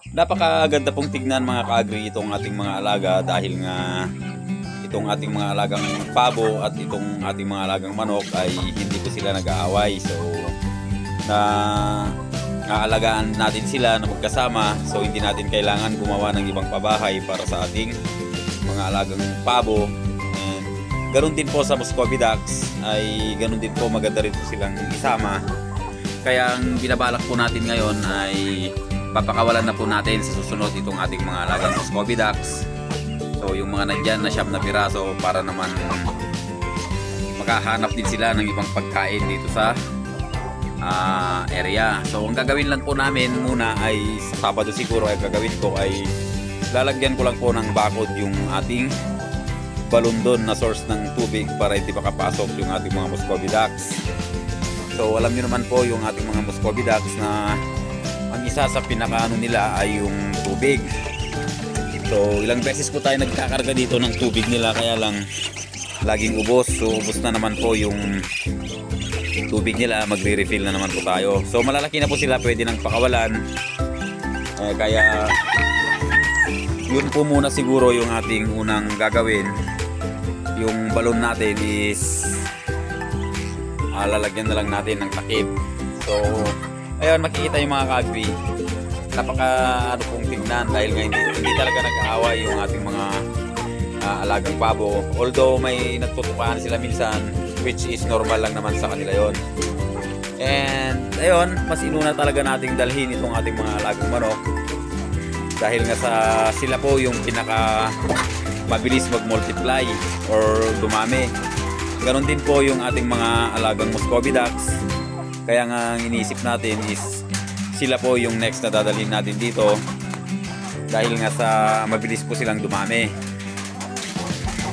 Napakaganda pong tignan mga ka-agri itong ating mga alaga dahil nga itong ating mga alagang pabo at itong ating mga alagang manok ay hindi ko sila nag-aaway. So na aalagaan natin sila na magkasama, so hindi natin kailangan gumawa ng ibang pabahay para sa ating mga alagang pabo. And ganoon din po sa Muscovy Ducks, ay ganoon din po, maganda rin po silang isama. Kaya ang binabalak po natin ngayon ay papakawalan na po natin sa susunod itong ating mga alagang Muscovy Ducks. So yung mga nandyan na 9 na piraso, para naman makahanap din sila ng ibang pagkain dito sa area. So ang gagawin lang po namin muna ay sa Sabado siguro ay gagawin ko ay lalagyan ko lang po ng bakod yung ating balon doon na source ng tubig para hindi makapasok yung ating mga Muscovy Ducks. So alam niyo naman po yung ating mga Muscovy Ducks na ang isa sa pinakaano nila ay yung tubig. So ilang beses po tayo nagkakarga dito ng tubig nila, kaya lang laging ubos. So ubos na naman po yung tubig nila, magre-refill na naman po tayo. So malalaki na po sila, pwede nang pakawalan. Kaya yun po muna siguro yung ating unang gagawin. Yung balon natin is lalagyan na lang natin ng takip. So ayun, makikita yung mga ka-agri, napaka ano pong tingnan dahil nga hindi talaga nag-aaway yung ating mga alagang pabo. Although may nagtutukaan sila minsan, which is normal lang naman sa kanila yon. And ayun, mas inuna talaga nating dalhin itong ating mga alagang manok dahil nga sila po yung pinaka mabilis mag-multiply or dumami. Ganon din po yung ating mga alagang Muscovy Ducks. Kaya nga ang iniisip natin is sila po yung next na dadalhin natin dito dahil nga sa mabilis po silang dumami.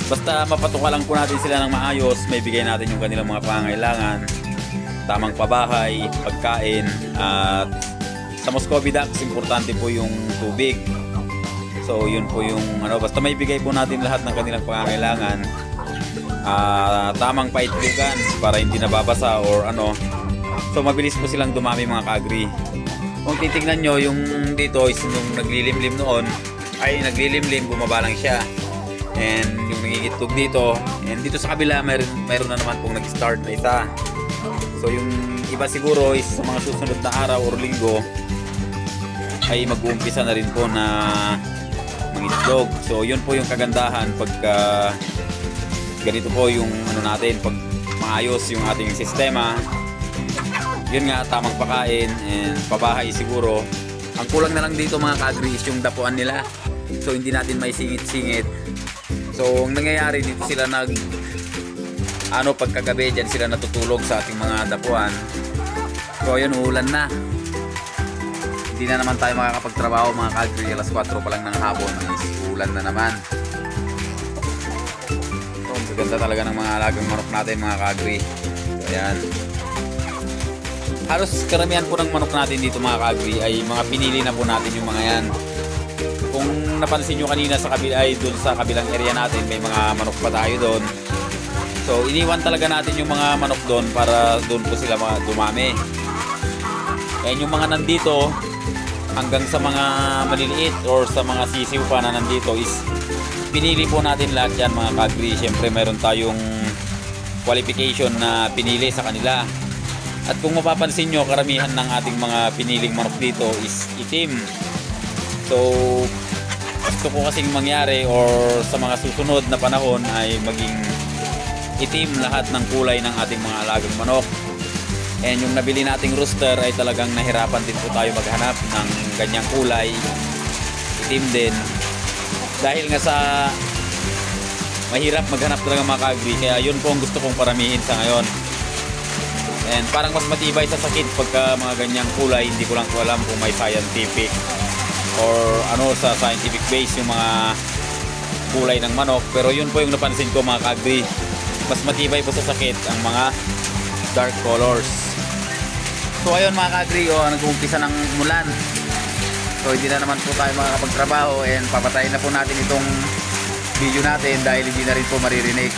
Basta mapatuka lang po natin sila ng maayos, may bigay natin yung kanilang mga pangangailangan, tamang pabahay, pagkain, at sa Muscovy Ducks importante po yung tubig. So yun po yung basta may bigay po natin lahat ng kanilang pangangailangan, tamang paitlugan para hindi nababasa or so mabilis po silang dumami mga ka-agri. Kung titignan nyo yung dito is nung naglilimlim noon ay naglilimlim, bumaba lang siya. And yung nangigitlog dito, and dito sa kabila mayroon na naman pong nag-start na isa. So yung iba siguro is sa mga susunod na araw or linggo ay mag-uumpisa na rin po na mangitlog. So yun po yung kagandahan pagka ganito po yung natin, pag maayos yung ating sistema. Yun nga, tamang pakain and pabahay siguro. Ang kulang na lang dito mga ka-agri is yung dapuan nila. So hindi natin may singit-singit. So ang nangyayari dito sila pagkagabi dyan sila natutulog sa ating mga dapuan. So ayun, ulan na. Hindi na naman tayo makakapagtrabaho mga ka-agri. Alas 4 pa lang ng hapon is ulan na naman. So ang ganda talaga ng mga alagang manok natin mga ka-agri. So ayan, halos karamihan po ng manok natin dito mga ka-agri ay mga pinili na po natin yung mga yan. Kung napansin nyo kanina sa kabila ay doon sa kabilang area natin may mga manok pa tayo doon. So iniwan talaga natin yung mga manok doon para doon po sila dumami. And yung mga nandito hanggang sa mga maliliit or sa mga sisiw pa na nandito is pinili po natin lahat yan mga ka-agri. Siyempre mayroon tayong qualification na pinili sa kanila. At kung mapapansin nyo, karamihan ng ating mga piniling manok dito is itim. So gusto ko kasing mangyari or sa mga susunod na panahon ay maging itim lahat ng kulay ng ating mga alagang manok. And yung nabili nating rooster ay talagang nahirapan din po tayo maghanap ng ganyang kulay, itim din. Dahil nga sa mahirap maghanap talaga mga ka-agri, kaya yun po ang gusto kong paramihin sa ngayon. And parang mas matibay sa sakit pagka mga ganyang kulay. Hindi ko lang po alam kung may scientific or sa scientific base yung mga kulay ng manok. Pero yun po yung napansin ko mga ka-agri, mas matibay po sa sakit ang mga dark colors. So ayun mga ka-agri, nag-uumpisa ng mulan. So hindi na naman po tayo makakapagtrabaho and papatayin na po natin itong video natin dahil hindi na rin po maririnig.